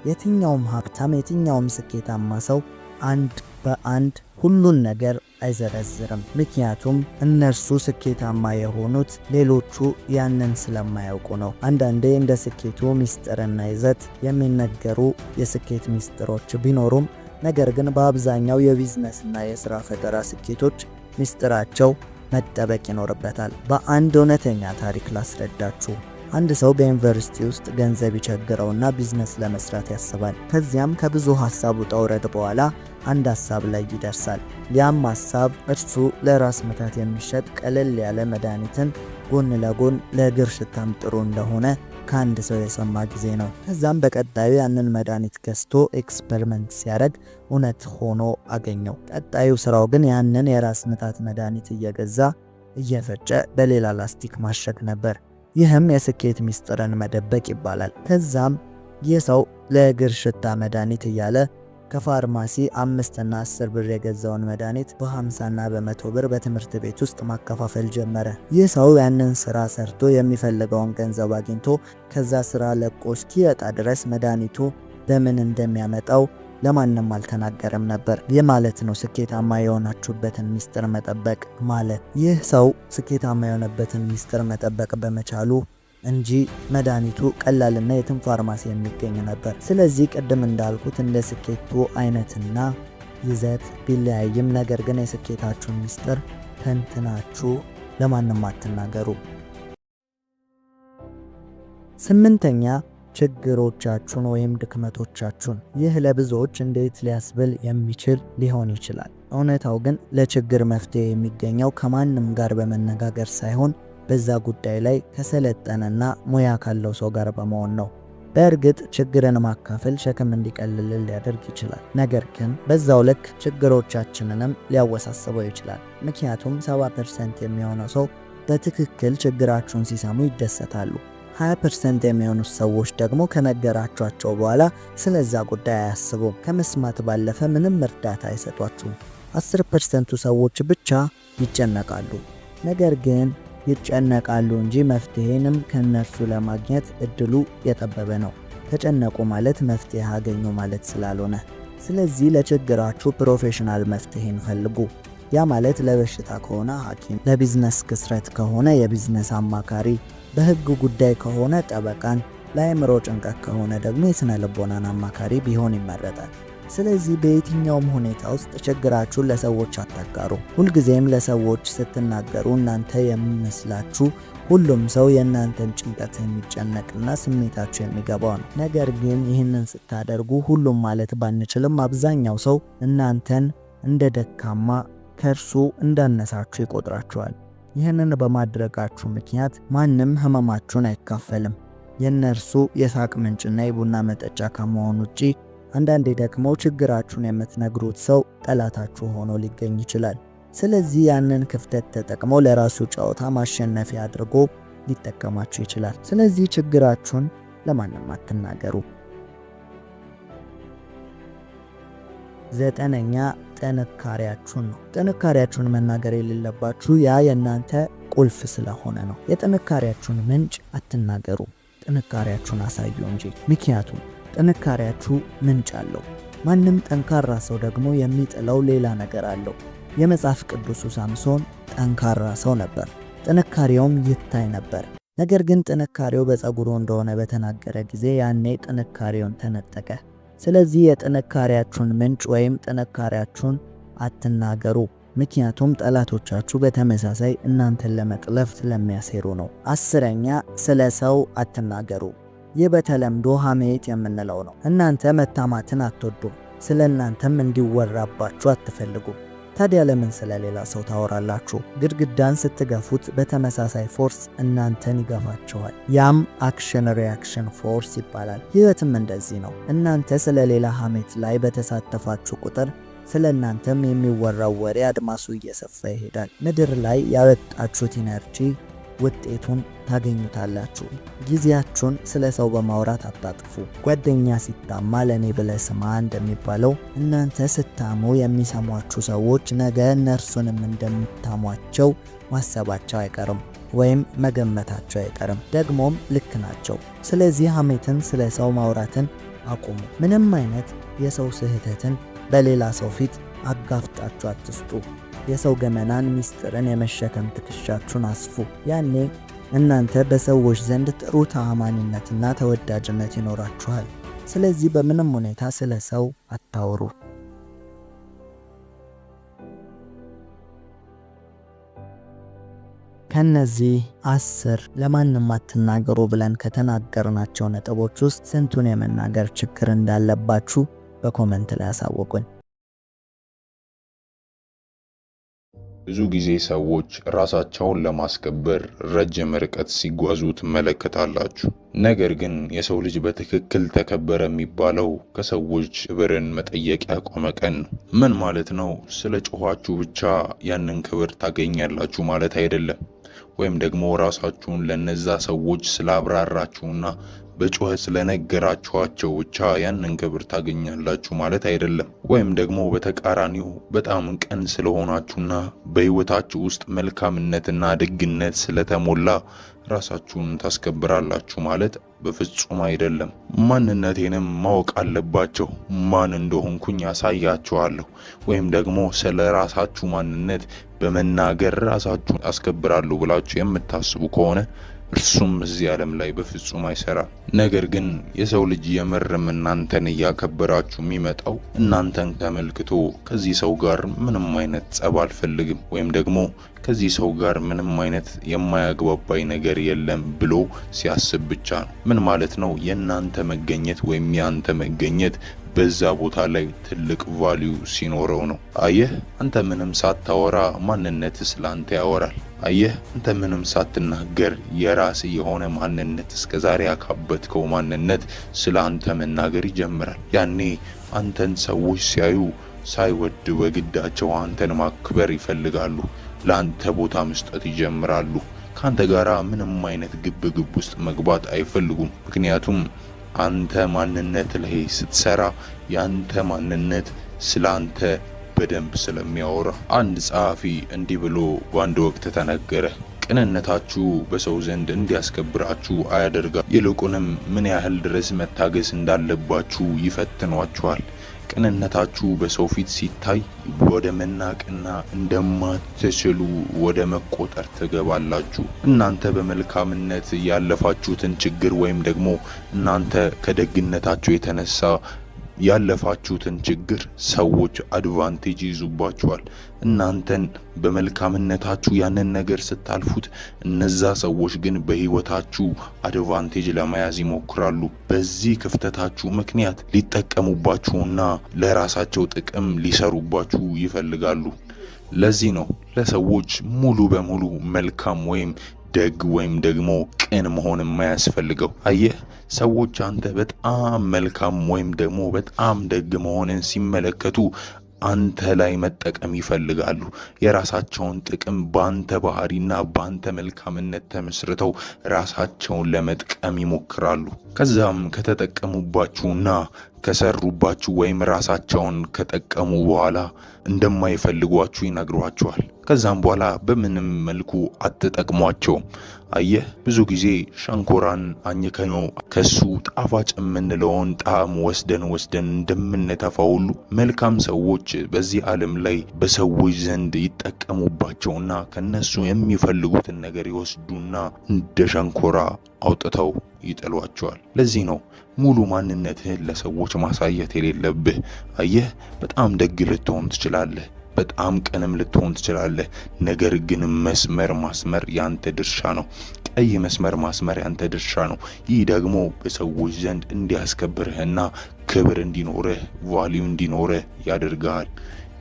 የትኛውም ሀብታም፣ የትኛውም ስኬታማ ሰው አንድ በአንድ ሁሉን ነገር አይዘረዝርም። ምክንያቱም እነርሱ ስኬታማ የሆኑት ሌሎቹ ያንን ስለማያውቁ ነው። አንዳንዴ እንደ ስኬቱ ሚስጥርና ይዘት የሚነገሩ የስኬት ሚስጥሮች ቢኖሩም፣ ነገር ግን በአብዛኛው የቢዝነስና የሥራ ፈጠራ ስኬቶች ሚስጥራቸው መጠበቅ ይኖርበታል። በአንድ እውነተኛ ታሪክ ላስረዳችሁ። አንድ ሰው በዩኒቨርሲቲ ውስጥ ገንዘብ ይቸግረውና ቢዝነስ ለመስራት ያስባል። ከዚያም ከብዙ ሐሳብ ውጣ ውረድ በኋላ አንድ ሐሳብ ላይ ይደርሳል። ያም ሐሳብ እርሱ ለራስ ምታት የሚሸጥ ቀለል ያለ መድኃኒትን ጎን ለጎን ለእግር ሽታም ጥሩ እንደሆነ ከአንድ ሰው የሰማ ጊዜ ነው። ከዛም በቀጣዩ ያንን መድኃኒት ገዝቶ ኤክስፐሪመንት ሲያደርግ እውነት ሆኖ አገኘው። ቀጣዩ ስራው ግን ያንን የራስ ምታት መድኃኒት እየገዛ እየፈጨ በሌላ ላስቲክ ማሸግ ነበር። ይህም የስኬት ሚስጥርን መደበቅ ይባላል። ከዛም ይህ ሰው ለእግር ሽታ መድኃኒት እያለ ከፋርማሲ 5 እና 10 ብር የገዛውን መድኃኒት በ50 እና በ100 ብር በትምህርት ቤት ውስጥ ማከፋፈል ጀመረ። ይህ ሰው ያንን ስራ ሰርቶ የሚፈልገውን ገንዘብ አግኝቶ ከዛ ስራ ለቆ እስኪወጣ ድረስ መድኃኒቱ በምን እንደሚያመጣው ለማንም አልተናገረም ነበር። ይህ ማለት ነው ስኬታማ የሆናችሁበትን ሚስጥር መጠበቅ ማለት። ይህ ሰው ስኬታማ የሆነበትን ሚስጥር መጠበቅ በመቻሉ እንጂ መድኃኒቱ ቀላልና የትም ፋርማሲ የሚገኝ ነበር። ስለዚህ ቅድም እንዳልኩት እንደ ስኬቱ አይነትና ይዘት ቢለያይም፣ ነገር ግን የስኬታችሁን ሚስጥር ተንትናችሁ ለማንም አትናገሩ። 8ኛ ችግሮቻችሁን ወይም ድክመቶቻችሁን። ይህ ለብዙዎች እንዴት ሊያስብል የሚችል ሊሆን ይችላል። እውነታው ግን ለችግር መፍትሄ የሚገኘው ከማንም ጋር በመነጋገር ሳይሆን በዛ ጉዳይ ላይ ከሰለጠነና ሙያ ካለው ሰው ጋር በመሆን ነው። በእርግጥ ችግርን ማካፈል ሸክም እንዲቀልልን ሊያደርግ ይችላል። ነገር ግን በዛው ልክ ችግሮቻችንንም ሊያወሳስበው ይችላል። ምክንያቱም 70% የሚሆነው ሰው በትክክል ችግራችሁን ሲሰሙ ይደሰታሉ። 20% የሚሆኑት ሰዎች ደግሞ ከነገራችኋቸው በኋላ ስለዛ ጉዳይ አያስቡም። ከመስማት ባለፈ ምንም እርዳታ አይሰጧችሁም። 10%ቱ ሰዎች ብቻ ይጨነቃሉ። ነገር ግን ይጨነቃሉ እንጂ መፍትሄንም ከነርሱ ለማግኘት እድሉ የጠበበ ነው። ተጨነቁ ማለት መፍትሄ አገኙ ማለት ስላልሆነ። ስለዚህ ለችግራችሁ ፕሮፌሽናል መፍትሄን ፈልጉ። ያ ማለት ለበሽታ ከሆነ ሐኪም፣ ለቢዝነስ ክስረት ከሆነ የቢዝነስ አማካሪ፣ በህግ ጉዳይ ከሆነ ጠበቃን፣ ለአእምሮ ጭንቀት ከሆነ ደግሞ የስነ ልቦናን አማካሪ ቢሆን ይመረጣል። ስለዚህ በየትኛውም ሁኔታ ውስጥ ችግራችሁን ለሰዎች አታጋሩ። ሁልጊዜም ለሰዎች ስትናገሩ እናንተ የሚመስላችሁ ሁሉም ሰው የእናንተን ጭንቀት የሚጨነቅና ስሜታችሁ የሚገባው ነው። ነገር ግን ይህንን ስታደርጉ ሁሉም ማለት ባንችልም አብዛኛው ሰው እናንተን እንደ ደካማ፣ ከእርሱ እንዳነሳችሁ ይቆጥራችኋል። ይህንን በማድረጋችሁ ምክንያት ማንም ህመማችሁን አይካፈልም። የእነርሱ የሳቅ ምንጭና የቡና መጠጫ ከመሆኑ ውጪ አንዳንዴ ደግሞ ችግራችሁን የምትነግሩት ሰው ጠላታችሁ ሆኖ ሊገኝ ይችላል። ስለዚህ ያንን ክፍተት ተጠቅሞ ለራሱ ጨዋታ ማሸነፊያ አድርጎ ሊጠቀማችሁ ይችላል። ስለዚህ ችግራችሁን ለማንም አትናገሩ። 9ኛ ጥንካሬያችሁን ነው። ጥንካሬያችሁን መናገር የሌለባችሁ ያ የእናንተ ቁልፍ ስለሆነ ነው። የጥንካሬያችሁን ምንጭ አትናገሩ፣ ጥንካሬያችሁን አሳዩ እንጂ። ምክንያቱም ጥንካሬያችሁ ምንጭ አለው። ማንም ጠንካራ ሰው ደግሞ የሚጥለው ሌላ ነገር አለው። የመጽሐፍ ቅዱሱ ሳምሶን ጠንካራ ሰው ነበር፣ ጥንካሬውም ይታይ ነበር። ነገር ግን ጥንካሬው በፀጉሩ እንደሆነ በተናገረ ጊዜ ያኔ ጥንካሬውን ተነጠቀ። ስለዚህ የጥንካሬያችሁን ምንጭ ወይም ጥንካሬያችሁን አትናገሩ፣ ምክንያቱም ጠላቶቻችሁ በተመሳሳይ እናንተን ለመጥለፍ ስለሚያሴሩ ነው። 10ኛ ስለ ሰው አትናገሩ። ይህ በተለምዶ ሐሜት የምንለው ነው። እናንተ መታማትን አትወዱም፣ ስለ እናንተም እንዲወራባችሁ አትፈልጉም። ታዲያ ለምን ስለ ሌላ ሰው ታወራላችሁ? ግድግዳን ስትገፉት በተመሳሳይ ፎርስ እናንተን ይገፋችኋል። ያም አክሽን ሪያክሽን ፎርስ ይባላል። ሕይወትም እንደዚህ ነው። እናንተ ስለ ሌላ ሐሜት ላይ በተሳተፋችሁ ቁጥር ስለናንተም የሚወራው ወሬ አድማሱ እየሰፋ ይሄዳል። ምድር ላይ ያወጣችሁት ኢነርጂ ውጤቱን ታገኙታላችሁ። ጊዜያችሁን ስለ ሰው በማውራት አታጥፉ። ጓደኛ ሲታማ ለኔ ብለህ ስማ እንደሚባለው እናንተ ስታሙ የሚሰሟችሁ ሰዎች ነገ እነርሱንም እንደምታሟቸው ማሰባቸው አይቀርም ወይም መገመታቸው አይቀርም። ደግሞም ልክ ናቸው። ስለዚህ ሐሜትን፣ ስለ ሰው ማውራትን አቁሙ። ምንም አይነት የሰው ስህተትን በሌላ ሰው ፊት አጋፍጣችሁ አትስጡ። የሰው ገመናን፣ ሚስጥርን የመሸከም ትከሻችሁን አስፉ። ያኔ እናንተ በሰዎች ዘንድ ጥሩ ተአማኒነትና ተወዳጅነት ይኖራችኋል። ስለዚህ በምንም ሁኔታ ስለ ሰው አታውሩ። ከነዚህ 10 ለማንም አትናገሩ ብለን ከተናገርናቸው ነጥቦች ውስጥ ስንቱን የመናገር ችግር እንዳለባችሁ በኮሜንት ላይ አሳውቁን። ብዙ ጊዜ ሰዎች ራሳቸውን ለማስከበር ረጅም ርቀት ሲጓዙ ትመለከታላችሁ። ነገር ግን የሰው ልጅ በትክክል ተከበረ የሚባለው ከሰዎች ክብርን መጠየቅ ያቆመ ቀን ነው። ምን ማለት ነው? ስለ ጮኻችሁ ብቻ ያንን ክብር ታገኛላችሁ ማለት አይደለም። ወይም ደግሞ ራሳችሁን ለነዛ ሰዎች ስላብራራችሁና በጩኸት ስለነገራችኋቸው ብቻ ያንን ክብር ታገኛላችሁ ማለት አይደለም። ወይም ደግሞ በተቃራኒው በጣም ቅን ስለሆናችሁና በህይወታችሁ ውስጥ መልካምነትና ደግነት ስለተሞላ ራሳችሁን ታስከብራላችሁ ማለት በፍጹም አይደለም። ማንነቴንም ማወቅ አለባቸው፣ ማን እንደሆንኩኝ ያሳያችኋለሁ። ወይም ደግሞ ስለ ራሳችሁ ማንነት በመናገር ራሳችሁን አስከብራለሁ ብላችሁ የምታስቡ ከሆነ እርሱም እዚህ ዓለም ላይ በፍጹም አይሰራም። ነገር ግን የሰው ልጅ የምርም እናንተን እያከበራችሁ የሚመጣው እናንተን ተመልክቶ ከዚህ ሰው ጋር ምንም አይነት ጸብ አልፈልግም ወይም ደግሞ ከዚህ ሰው ጋር ምንም አይነት የማያግባባኝ ነገር የለም ብሎ ሲያስብ ብቻ ነው። ምን ማለት ነው? የእናንተ መገኘት ወይም ያንተ መገኘት በዛ ቦታ ላይ ትልቅ ቫልዩ ሲኖረው ነው። አየህ፣ አንተ ምንም ሳታወራ ማንነት ስላንተ ያወራል። አየህ፣ አንተ ምንም ሳትናገር የራስ የሆነ ማንነት እስከዛሬ ያካበትከው ማንነት ስላንተ መናገር ይጀምራል። ያኔ አንተን ሰዎች ሲያዩ ሳይወድ በግዳቸው አንተን ማክበር ይፈልጋሉ። ለአንተ ቦታ መስጠት ይጀምራሉ። ካንተ ጋራ ምንም አይነት ግብግብ ውስጥ መግባት አይፈልጉም። ምክንያቱም አንተ ማንነት ላይ ስትሰራ ያንተ ማንነት ስላንተ በደንብ ስለሚያወራ። አንድ ጸሐፊ እንዲህ ብሎ በአንድ ወቅት ተናገረ። ቅንነታችሁ በሰው ዘንድ እንዲያስከብራችሁ አያደርጋል፣ ይልቁንም ምን ያህል ድረስ መታገስ እንዳለባችሁ ይፈትኗችኋል። ቅንነታችሁ በሰው ፊት ሲታይ ወደ መናቅና እንደማትችሉ ወደ መቆጠር ትገባላችሁ። እናንተ በመልካምነት ያለፋችሁትን ችግር ወይም ደግሞ እናንተ ከደግነታችሁ የተነሳ ያለፋችሁትን ችግር ሰዎች አድቫንቴጅ ይዙባችኋል። እናንተን በመልካምነታችሁ ያንን ነገር ስታልፉት፣ እነዛ ሰዎች ግን በህይወታችሁ አድቫንቴጅ ለመያዝ ይሞክራሉ። በዚህ ክፍተታችሁ ምክንያት ሊጠቀሙባችሁና ለራሳቸው ጥቅም ሊሰሩባችሁ ይፈልጋሉ። ለዚህ ነው ለሰዎች ሙሉ በሙሉ መልካም ወይም ደግ ወይም ደግሞ ቅን መሆን የማያስፈልገው። አየህ፣ ሰዎች አንተ በጣም መልካም ወይም ደግሞ በጣም ደግ መሆንን ሲመለከቱ አንተ ላይ መጠቀም ይፈልጋሉ። የራሳቸውን ጥቅም ባንተ ባህሪና ባንተ መልካምነት ተመስርተው ራሳቸውን ለመጥቀም ይሞክራሉ። ከዛም ከተጠቀሙባችሁና ከሰሩባችሁ ወይም ራሳቸውን ከጠቀሙ በኋላ እንደማይፈልጓችሁ ይነግሯችኋል። ከዛም በኋላ በምንም መልኩ አትጠቅሟቸውም። አየህ፣ ብዙ ጊዜ ሸንኮራን አኝከነው ከሱ ጣፋጭ የምንለውን ጣዕም ወስደን እንደምንተፋ ሁሉ መልካም ሰዎች በዚህ ዓለም ላይ በሰዎች ዘንድ ይጠቀሙባቸውና ከነሱ የሚፈልጉትን ነገር ይወስዱና እንደ ሸንኮራ አውጥተው ይጥሏቸዋል። ለዚህ ነው ሙሉ ማንነትህን ለሰዎች ማሳየት የሌለብህ። አየህ፣ በጣም ደግ ልትሆን ትችላለህ፣ በጣም ቅንም ልትሆን ትችላለህ። ነገር ግን መስመር ማስመር ያንተ ድርሻ ነው። ቀይ መስመር ማስመር ያንተ ድርሻ ነው። ይህ ደግሞ በሰዎች ዘንድ እንዲያስከብርህና ክብር እንዲኖርህ ቫልዩ እንዲኖርህ ያደርጋል።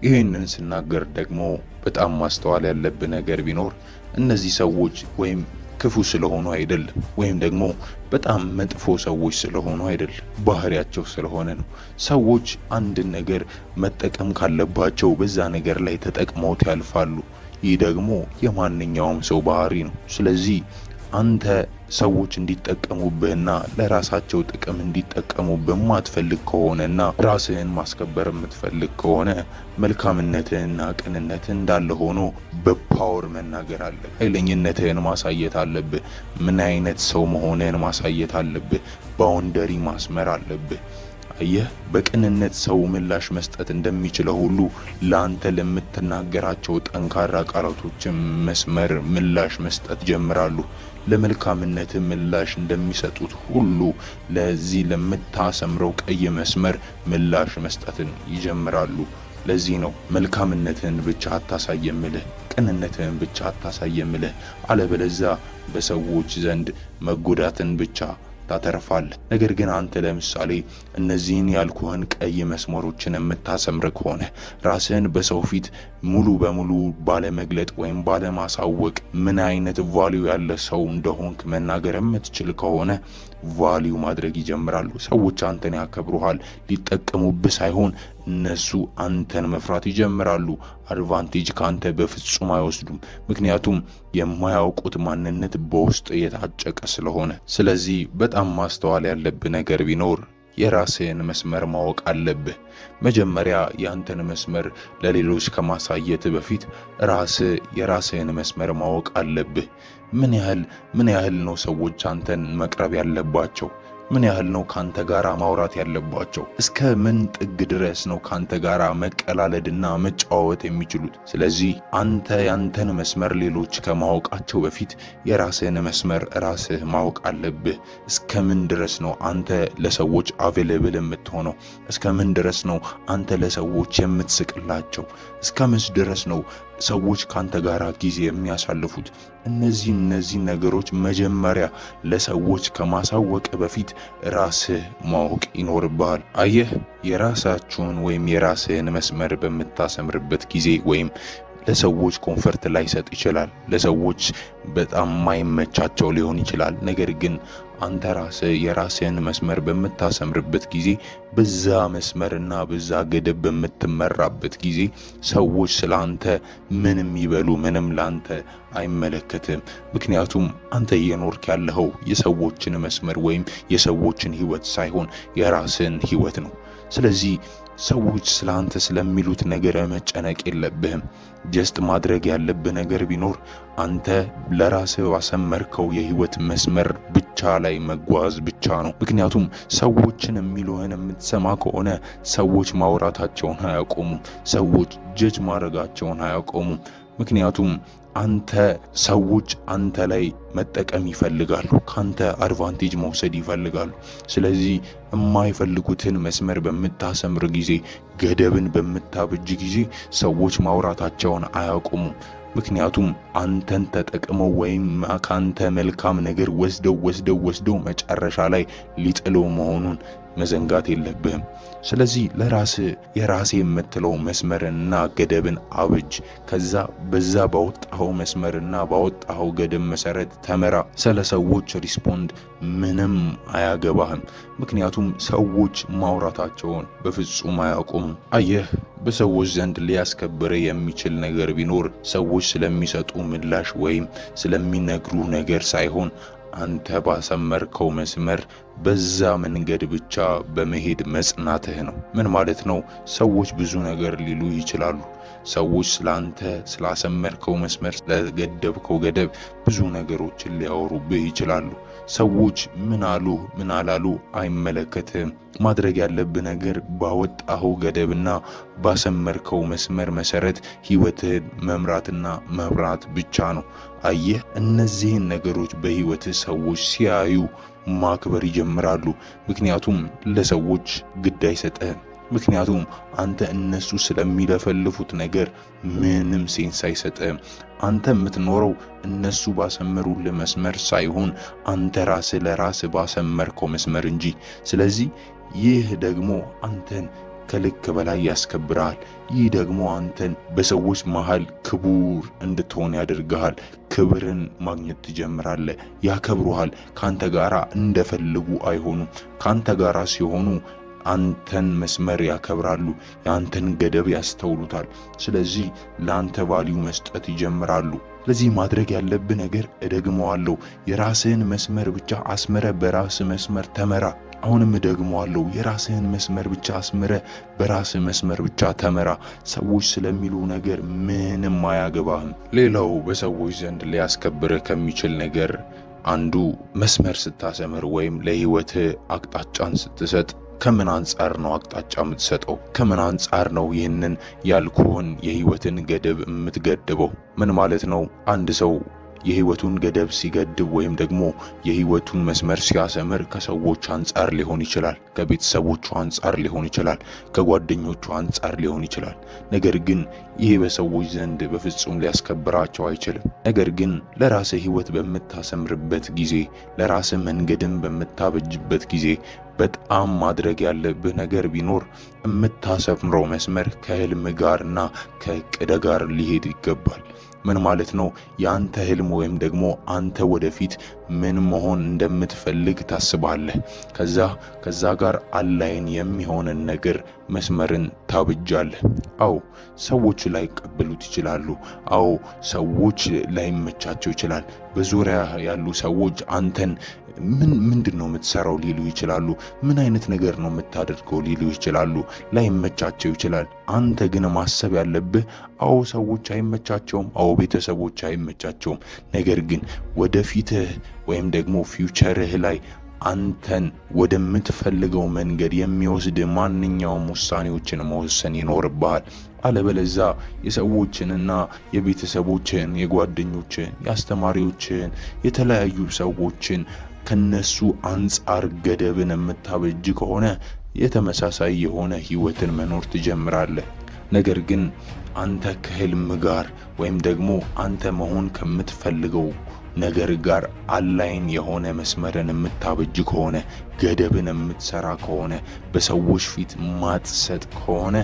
ይህንን ስናገር ደግሞ በጣም ማስተዋል ያለብህ ነገር ቢኖር እነዚህ ሰዎች ወይም ክፉ ስለሆኑ አይደለም፣ ወይም ደግሞ በጣም መጥፎ ሰዎች ስለሆኑ አይደለም፣ ባህሪያቸው ስለሆነ ነው። ሰዎች አንድን ነገር መጠቀም ካለባቸው በዛ ነገር ላይ ተጠቅመውት ያልፋሉ። ይህ ደግሞ የማንኛውም ሰው ባህሪ ነው። ስለዚህ አንተ ሰዎች እንዲጠቀሙብህና ለራሳቸው ጥቅም እንዲጠቀሙብህ ማትፈልግ ከሆነና ራስህን ማስከበር የምትፈልግ ከሆነ መልካምነትህንና ቅንነትህን እንዳለ ሆኖ በፓወር መናገር አለብህ። ኃይለኝነትህን ማሳየት አለብህ። ምን አይነት ሰው መሆንህን ማሳየት አለብህ። ባውንደሪ ማስመር አለብህ። አየህ፣ በቅንነት ሰው ምላሽ መስጠት እንደሚችለው ሁሉ ለአንተ ለምትናገራቸው ጠንካራ ቃላቶችም መስመር ምላሽ መስጠት ጀምራሉ። ለመልካምነት ምላሽ እንደሚሰጡት ሁሉ ለዚህ ለምታሰምረው ቀይ መስመር ምላሽ መስጠትን ይጀምራሉ። ለዚህ ነው መልካምነትን ብቻ አታሳየምልህ፣ ቅንነትን ብቻ አታሳየምልህ። አለበለዚያ በሰዎች ዘንድ መጎዳትን ብቻ ታተርፋለህ። ነገር ግን አንተ ለምሳሌ እነዚህን ያልኩህን ቀይ መስመሮችን የምታሰምር ከሆነ ራስህን በሰው ፊት ሙሉ በሙሉ ባለመግለጥ ወይም ባለማሳወቅ ምን አይነት ቫልዩ ያለ ሰው እንደሆንክ መናገር የምትችል ከሆነ ቫልዩ ማድረግ ይጀምራሉ። ሰዎች አንተን ያከብሩሃል። ሊጠቀሙብህ ሳይሆን እነሱ አንተን መፍራት ይጀምራሉ። አድቫንቴጅ ካንተ በፍጹም አይወስዱም። ምክንያቱም የማያውቁት ማንነት በውስጥ የታጨቀ ስለሆነ። ስለዚህ በጣም ማስተዋል ያለብህ ነገር ቢኖር የራስህን መስመር ማወቅ አለብህ። መጀመሪያ ያንተን መስመር ለሌሎች ከማሳየት በፊት የራስህን መስመር ማወቅ አለብህ። ምን ያህል ነው ሰዎች አንተን መቅረብ ያለባቸው? ምን ያህል ነው ካንተ ጋራ ማውራት ያለባቸው? እስከ ምን ጥግ ድረስ ነው ካንተ ጋራ መቀላለድና መጫወት የሚችሉት? ስለዚህ አንተ ያንተን መስመር ሌሎች ከማወቃቸው በፊት የራስህን መስመር ራስህ ማወቅ አለብህ። እስከ ምን ድረስ ነው አንተ ለሰዎች አቬሌብል የምትሆነው? እስከ ምን ድረስ ነው አንተ ለሰዎች የምትስቅላቸው? እስከ ምን ድረስ ነው ሰዎች ካንተ ጋራ ጊዜ የሚያሳልፉት? እነዚህ ነገሮች መጀመሪያ ለሰዎች ከማሳወቅ በፊት ራስህ ማወቅ ይኖርብሃል። አየህ፣ የራሳችሁን ወይም የራስህን መስመር በምታሰምርበት ጊዜ ወይም ለሰዎች ኮንፈርት ላይሰጥ ይችላል፣ ለሰዎች በጣም ማይመቻቸው ሊሆን ይችላል። ነገር ግን አንተ ራስህ የራስህን መስመር በምታሰምርበት ጊዜ በዛ መስመርና በዛ ገደብ በምትመራበት ጊዜ ሰዎች ስላንተ ምንም ይበሉ ምንም ላንተ አይመለከትም። ምክንያቱም አንተ እየኖርክ ያለኸው የሰዎችን መስመር ወይም የሰዎችን ህይወት ሳይሆን የራስህን ህይወት ነው። ስለዚህ ሰዎች ስላንተ ስለሚሉት ነገር መጨነቅ የለብህም። ጀስት ማድረግ ያለብህ ነገር ቢኖር አንተ ለራስህ ባሰመርከው የህይወት መስመር ብቻ ላይ መጓዝ ብቻ ነው። ምክንያቱም ሰዎችን የሚሉህን የምትሰማ ከሆነ ሰዎች ማውራታቸውን አያቆሙም። ሰዎች ጀጅ ማድረጋቸውን አያቆሙም። ምክንያቱም ሰዎች አንተ ላይ መጠቀም ይፈልጋሉ፣ ካንተ አድቫንቴጅ መውሰድ ይፈልጋሉ። ስለዚህ የማይፈልጉትን መስመር በምታሰምር ጊዜ፣ ገደብን በምታብጅ ጊዜ ሰዎች ማውራታቸውን አያቆሙም። ምክንያቱም አንተን ተጠቅመው ወይም ካንተ መልካም ነገር ወስደው መጨረሻ ላይ ሊጥለው መሆኑን መዘንጋት የለብህም። ስለዚህ የራሴ የምትለው መስመርና ገደብን አብጅ። ከዛ በዛ ባወጣኸው መስመርና ባወጣኸው ገደብ መሰረት ተመራ። ስለ ሰዎች ሪስፖንድ ምንም አያገባህም። ምክንያቱም ሰዎች ማውራታቸውን በፍጹም አያቆሙም። አየህ፣ በሰዎች ዘንድ ሊያስከብር የሚችል ነገር ቢኖር ሰዎች ስለሚሰጡ ምላሽ ወይም ስለሚነግሩ ነገር ሳይሆን አንተ ባሰመርከው መስመር በዛ መንገድ ብቻ በመሄድ መጽናትህ ነው። ምን ማለት ነው? ሰዎች ብዙ ነገር ሊሉ ይችላሉ። ሰዎች ስላንተ ስላሰመርከው መስመር ስለገደብከው ገደብ ብዙ ነገሮችን ሊያወሩብህ ይችላሉ። ሰዎች ምን አሉ ምን አላሉ አይመለከትህም። ማድረግ ያለብህ ነገር ባወጣኸው ገደብና ባሰመርከው መስመር መሰረት ህይወትህን መምራትና መብራት ብቻ ነው። አየህ፣ እነዚህን ነገሮች በህይወትህ ሰዎች ሲያዩ ማክበር ይጀምራሉ። ምክንያቱም ለሰዎች ግድ አይሰጥህም። ምክንያቱም አንተ እነሱ ስለሚለፈልፉት ነገር ምንም ሴንስ አይሰጥህም። አንተ የምትኖረው እነሱ ባሰመሩልህ መስመር ሳይሆን አንተ ራስህ ለራስህ ባሰመርከው መስመር እንጂ። ስለዚህ ይህ ደግሞ አንተን ከልክ በላይ ያስከብራል። ይህ ደግሞ አንተን በሰዎች መሃል ክቡር እንድትሆን ያደርግሃል። ክብርን ማግኘት ትጀምራለህ። ያከብሩሃል። ካንተ ጋራ እንደፈልጉ አይሆኑም። ካንተ ጋራ ሲሆኑ አንተን መስመር ያከብራሉ። የአንተን ገደብ ያስተውሉታል። ስለዚህ ለአንተ ቫልዩ መስጠት ይጀምራሉ። ስለዚህ ማድረግ ያለብህ ነገር እደግመዋለሁ፣ የራስህን መስመር ብቻ አስምረ በራስህ መስመር ተመራ። አሁንም እደግመዋለሁ፣ የራስህን መስመር ብቻ አስምረ በራስህ መስመር ብቻ ተመራ። ሰዎች ስለሚሉ ነገር ምንም አያገባህም። ሌላው በሰዎች ዘንድ ሊያስከብርህ ከሚችል ነገር አንዱ መስመር ስታሰምር ወይም ለህይወትህ አቅጣጫን ስትሰጥ ከምን አንጻር ነው አቅጣጫ የምትሰጠው? ከምን አንጻር ነው ይህንን ያልኩህን የህይወትን ገደብ የምትገድበው? ምን ማለት ነው? አንድ ሰው የህይወቱን ገደብ ሲገድብ ወይም ደግሞ የህይወቱን መስመር ሲያሰምር ከሰዎች አንጻር ሊሆን ይችላል፣ ከቤተሰቦቹ አንጻር ሊሆን ይችላል፣ ከጓደኞቹ አንጻር ሊሆን ይችላል። ነገር ግን ይህ በሰዎች ዘንድ በፍጹም ሊያስከብራቸው አይችልም። ነገር ግን ለራስህ ህይወት በምታሰምርበት ጊዜ፣ ለራስህ መንገድን በምታበጅበት ጊዜ በጣም ማድረግ ያለብህ ነገር ቢኖር የምታሰምረው መስመር ከህልም ጋርና ከዕቅድ ጋር ሊሄድ ይገባል። ምን ማለት ነው? የአንተ ህልም ወይም ደግሞ አንተ ወደፊት ምን መሆን እንደምትፈልግ ታስባለህ። ከዛ ጋር አላይን የሚሆንን ነገር መስመርን ታብጃለህ። አዎ ሰዎች ላይቀበሉት ይችላሉ። አዎ ሰዎች ላይመቻቸው ይችላል። በዙሪያ ያሉ ሰዎች አንተን ምንድን ነው የምትሰራው ሊሉ ይችላሉ። ምን አይነት ነገር ነው የምታደርገው ሊሉ ይችላሉ። ላይመቻቸው ይችላል። አንተ ግን ማሰብ ያለብህ አዎ ሰዎች አይመቻቸውም፣ አዎ ቤተሰቦች አይመቻቸውም። ነገር ግን ወደፊትህ ወይም ደግሞ ፊውቸርህ ላይ አንተን ወደምትፈልገው መንገድ የሚወስድ ማንኛውም ውሳኔዎችን መወሰን ይኖርብሃል። አለበለዛ የሰዎችንና የቤተሰቦችን፣ የጓደኞችን፣ የአስተማሪዎችን፣ የተለያዩ ሰዎችን ከነሱ አንጻር ገደብን የምታበጅ ከሆነ የተመሳሳይ የሆነ ህይወትን መኖር ትጀምራለህ። ነገር ግን አንተ ከህልም ጋር ወይም ደግሞ አንተ መሆን ከምትፈልገው ነገር ጋር አላይን የሆነ መስመርን የምታበጅ ከሆነ፣ ገደብን የምትሰራ ከሆነ፣ በሰዎች ፊት ማትሰጥ ከሆነ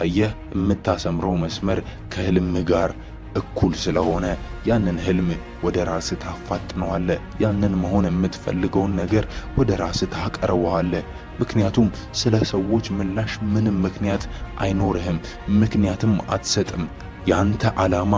አየህ የምታሰምረው መስመር ከህልም ጋር እኩል ስለሆነ ያንን ህልም ወደ ራስህ ታፋጥነዋለህ። ያንን መሆን የምትፈልገውን ነገር ወደ ራስህ ታቀርበዋለህ። ምክንያቱም ስለ ሰዎች ምላሽ ምንም ምክንያት አይኖርህም፣ ምክንያትም አትሰጥም። ያንተ ዓላማ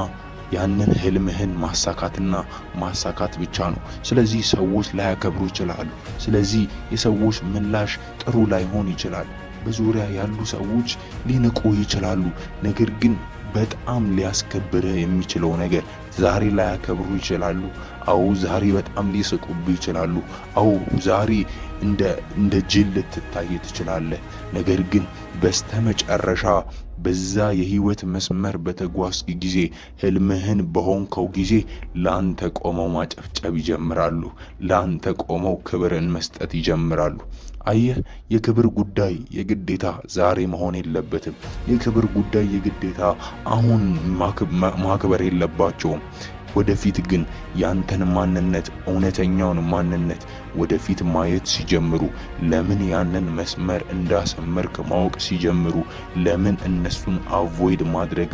ያንን ህልምህን ማሳካትና ማሳካት ብቻ ነው። ስለዚህ ሰዎች ላያከብሩ ይችላሉ። ስለዚህ የሰዎች ምላሽ ጥሩ ላይሆን ይችላል። በዙሪያ ያሉ ሰዎች ሊንቁ ይችላሉ። ነገር ግን በጣም ሊያስከብርህ የሚችለው ነገር ዛሬ ላያከብሩ ይችላሉ። አዎ ዛሬ በጣም ሊስቁብህ ይችላሉ። አዎ ዛሬ እንደ ጅል ልትታይ ትችላለህ። ነገር ግን በስተመጨረሻ በዛ የህይወት መስመር በተጓዝክ ጊዜ፣ ህልምህን በሆንከው ጊዜ ለአንተ ቆመው ማጨብጨብ ይጀምራሉ። ለአንተ ቆመው ክብርን መስጠት ይጀምራሉ። አየህ የክብር ጉዳይ የግዴታ ዛሬ መሆን የለበትም። የክብር ጉዳይ የግዴታ አሁን ማክበር የለባቸውም። ወደፊት ግን ያንተን ማንነት፣ እውነተኛውን ማንነት ወደፊት ማየት ሲጀምሩ፣ ለምን ያንን መስመር እንዳሰመርክ ማወቅ ሲጀምሩ፣ ለምን እነሱን አቮይድ ማድረግ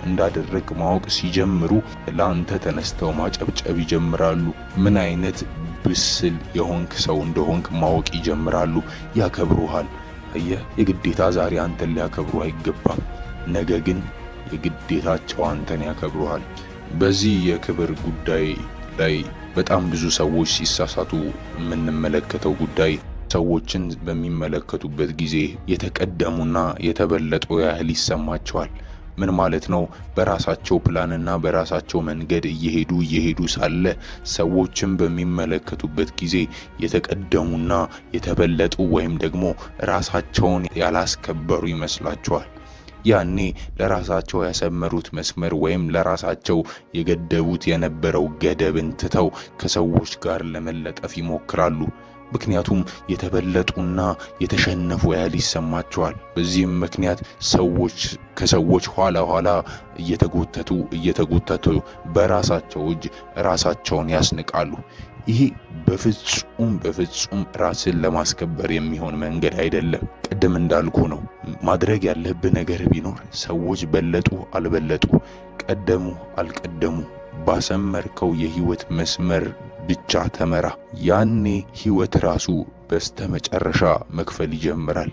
እንዳደረግ ማወቅ ሲጀምሩ ለአንተ ተነስተው ማጨብጨብ ይጀምራሉ። ምን አይነት ብስል የሆንክ ሰው እንደሆንክ ማወቅ ይጀምራሉ። ያከብሩሃል። አየህ የግዴታ ዛሬ አንተን ሊያከብሩ አይገባም። ነገ ግን የግዴታቸው አንተን ያከብሩሃል። በዚህ የክብር ጉዳይ ላይ በጣም ብዙ ሰዎች ሲሳሳቱ የምንመለከተው ጉዳይ፣ ሰዎችን በሚመለከቱበት ጊዜ የተቀደሙና የተበለጡ ያህል ይሰማቸዋል። ምን ማለት ነው? በራሳቸው ፕላንና በራሳቸው መንገድ እየሄዱ ሳለ ሰዎችን በሚመለከቱበት ጊዜ የተቀደሙና የተበለጡ ወይም ደግሞ ራሳቸውን ያላስከበሩ ይመስላቸዋል። ያኔ ለራሳቸው ያሰመሩት መስመር ወይም ለራሳቸው የገደቡት የነበረው ገደብን ትተው ከሰዎች ጋር ለመለጠፍ ይሞክራሉ። ምክንያቱም የተበለጡና የተሸነፉ ያህል ይሰማቸዋል። በዚህም ምክንያት ከሰዎች ኋላ እየተጎተቱ በራሳቸው እጅ ራሳቸውን ያስንቃሉ። ይሄ በፍጹም ራስን ለማስከበር የሚሆን መንገድ አይደለም። ቅድም እንዳልኩ ነው። ማድረግ ያለብህ ነገር ቢኖር ሰዎች በለጡ አልበለጡ፣ ቀደሙ አልቀደሙ፣ ባሰመርከው የህይወት መስመር ብቻ ተመራ። ያኔ ህይወት ራሱ በስተመጨረሻ መክፈል ይጀምራል።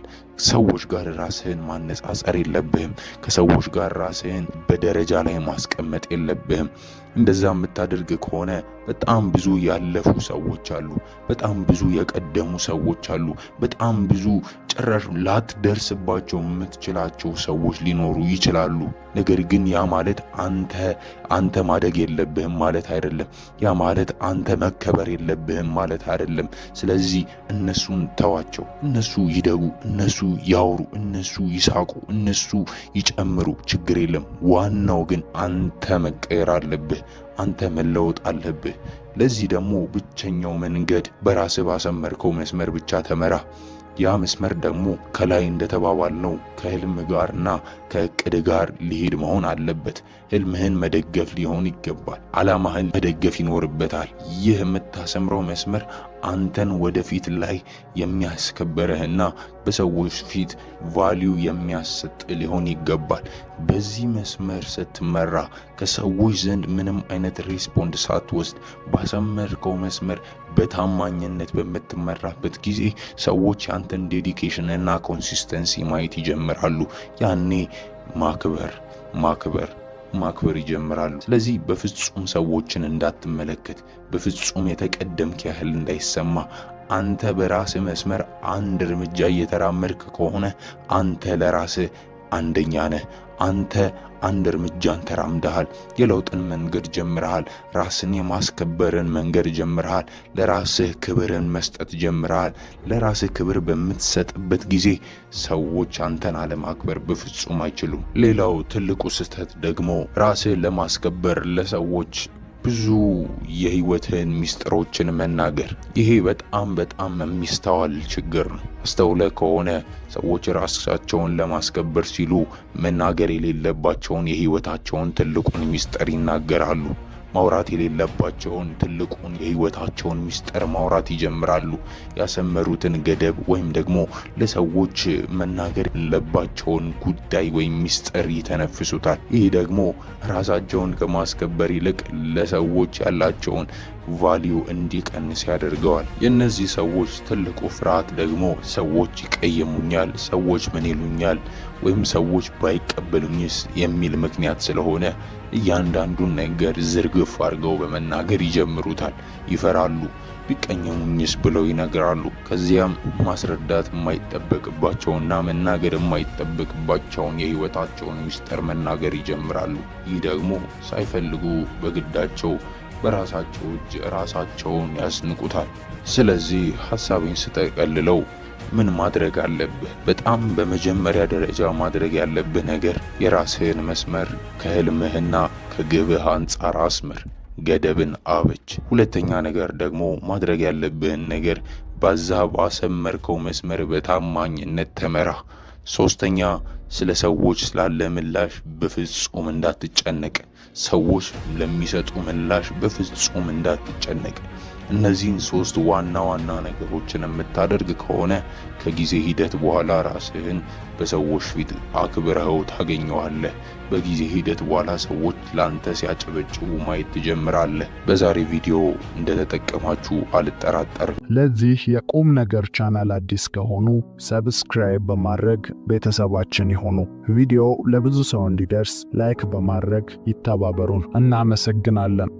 ሰዎች ጋር ራስህን ማነጻጸር የለብህም። ከሰዎች ጋር ራስህን በደረጃ ላይ ማስቀመጥ የለብህም። እንደዛ የምታደርግ ከሆነ በጣም ብዙ ያለፉ ሰዎች አሉ፣ በጣም ብዙ የቀደሙ ሰዎች አሉ፣ በጣም ብዙ ጭራሽ ላትደርስባቸው የምትችላቸው ሰዎች ሊኖሩ ይችላሉ። ነገር ግን ያ ማለት አንተ ማደግ የለብህም ማለት አይደለም። ያ ማለት አንተ መከበር የለብህም ማለት አይደለም። ስለዚህ እነሱን ተዋቸው። እነሱ ይደጉ፣ እነሱ ያውሩ፣ እነሱ ይሳቁ፣ እነሱ ይጨምሩ፣ ችግር የለም። ዋናው ግን አንተ መቀየር አለብህ። አንተ መለወጥ አለብህ። ለዚህ ደግሞ ብቸኛው መንገድ በራስህ ባሰመርከው መስመር ብቻ ተመራ። ያ መስመር ደግሞ ከላይ እንደተባባልነው ከህልም ጋርና ከእቅድ ጋር ሊሄድ መሆን አለበት። ህልምህን መደገፍ ሊሆን ይገባል። ዓላማህን መደገፍ ይኖርበታል። ይህ የምታሰምረው መስመር አንተን ወደፊት ላይ የሚያስከበረህና በሰዎች ፊት ቫልዩ የሚያሰጥ ሊሆን ይገባል። በዚህ መስመር ስትመራ ከሰዎች ዘንድ ምንም አይነት ሪስፖንድ ሳትወስድ ባሰመርከው መስመር በታማኝነት በምትመራበት ጊዜ ሰዎች ያንተን ዴዲኬሽን እና ኮንሲስተንሲ ማየት ይጀምራሉ። ያኔ ማክበር ይጀምራሉ። ስለዚህ በፍጹም ሰዎችን እንዳትመለከት፣ በፍጹም የተቀደምክ ያህል እንዳይሰማ። አንተ በራስህ መስመር አንድ እርምጃ እየተራመድክ ከሆነ አንተ ለራስህ አንደኛ ነህ። አንተ አንድ እርምጃን ተራምደሃል። የለውጥን መንገድ ጀምረሃል። ራስን የማስከበርን መንገድ ጀምረሃል። ለራስህ ክብርን መስጠት ጀምረሃል። ለራስህ ክብር በምትሰጥበት ጊዜ ሰዎች አንተን አለማክበር በፍጹም አይችሉም። ሌላው ትልቁ ስህተት ደግሞ ራስህን ለማስከበር ለሰዎች ብዙ የህይወትን ሚስጥሮችን መናገር። ይሄ በጣም የሚስተዋል ችግር ነው። አስተውለ ከሆነ ሰዎች ራሳቸውን ለማስከበር ሲሉ መናገር የሌለባቸውን የህይወታቸውን ትልቁን ሚስጥር ይናገራሉ። ማውራት የሌለባቸውን ትልቁን የህይወታቸውን ሚስጥር ማውራት ይጀምራሉ። ያሰመሩትን ገደብ ወይም ደግሞ ለሰዎች መናገር የሌለባቸውን ጉዳይ ወይም ሚስጥር ይተነፍሱታል። ይህ ደግሞ ራሳቸውን ከማስከበር ይልቅ ለሰዎች ያላቸውን ቫልዩ እንዲቀንስ ያደርገዋል። የእነዚህ ሰዎች ትልቁ ፍርሃት ደግሞ ሰዎች ይቀየሙኛል፣ ሰዎች ምን ይሉኛል፣ ወይም ሰዎች ባይቀበሉኝስ የሚል ምክንያት ስለሆነ እያንዳንዱን ነገር ዝርግፍ አድርገው በመናገር ይጀምሩታል። ይፈራሉ። ቢቀየሙኝስ ብለው ይነግራሉ። ከዚያም ማስረዳት የማይጠበቅባቸውና መናገር የማይጠበቅባቸውን የህይወታቸውን ሚስጥር መናገር ይጀምራሉ። ይህ ደግሞ ሳይፈልጉ በግዳቸው በራሳቸው እጅ ራሳቸውን ያስንቁታል። ስለዚህ ሐሳቤን ስጠቀልለው ምን ማድረግ አለብህ? በጣም በመጀመሪያ ደረጃ ማድረግ ያለብህ ነገር የራስህን መስመር ከህልምህና ከግብህ አንጻር አስምር፣ ገደብን አበጅ። ሁለተኛ ነገር ደግሞ ማድረግ ያለብህን ነገር ባዛ ባሰመርከው መስመር በታማኝነት ተመራ። ሶስተኛ ስለ ሰዎች ስላለ ምላሽ በፍጹም እንዳትጨነቅ። ሰዎች ለሚሰጡ ምላሽ በፍጹም እንዳትጨነቅ። እነዚህን ሶስት ዋና ነገሮችን የምታደርግ ከሆነ ከጊዜ ሂደት በኋላ ራስህን በሰዎች ፊት አክብረኸው ታገኘዋለህ። በጊዜ ሂደት በኋላ ሰዎች ላንተ ሲያጨበጭቡ ማየት ትጀምራለህ። በዛሬ ቪዲዮ እንደተጠቀማችሁ አልጠራጠርም። ለዚህ የቁም ነገር ቻናል አዲስ ከሆኑ ሰብስክራይብ በማድረግ ቤተሰባችን ይሁኑ። ቪዲዮ ለብዙ ሰው እንዲደርስ ላይክ በማድረግ ይተባበሩን። እናመሰግናለን።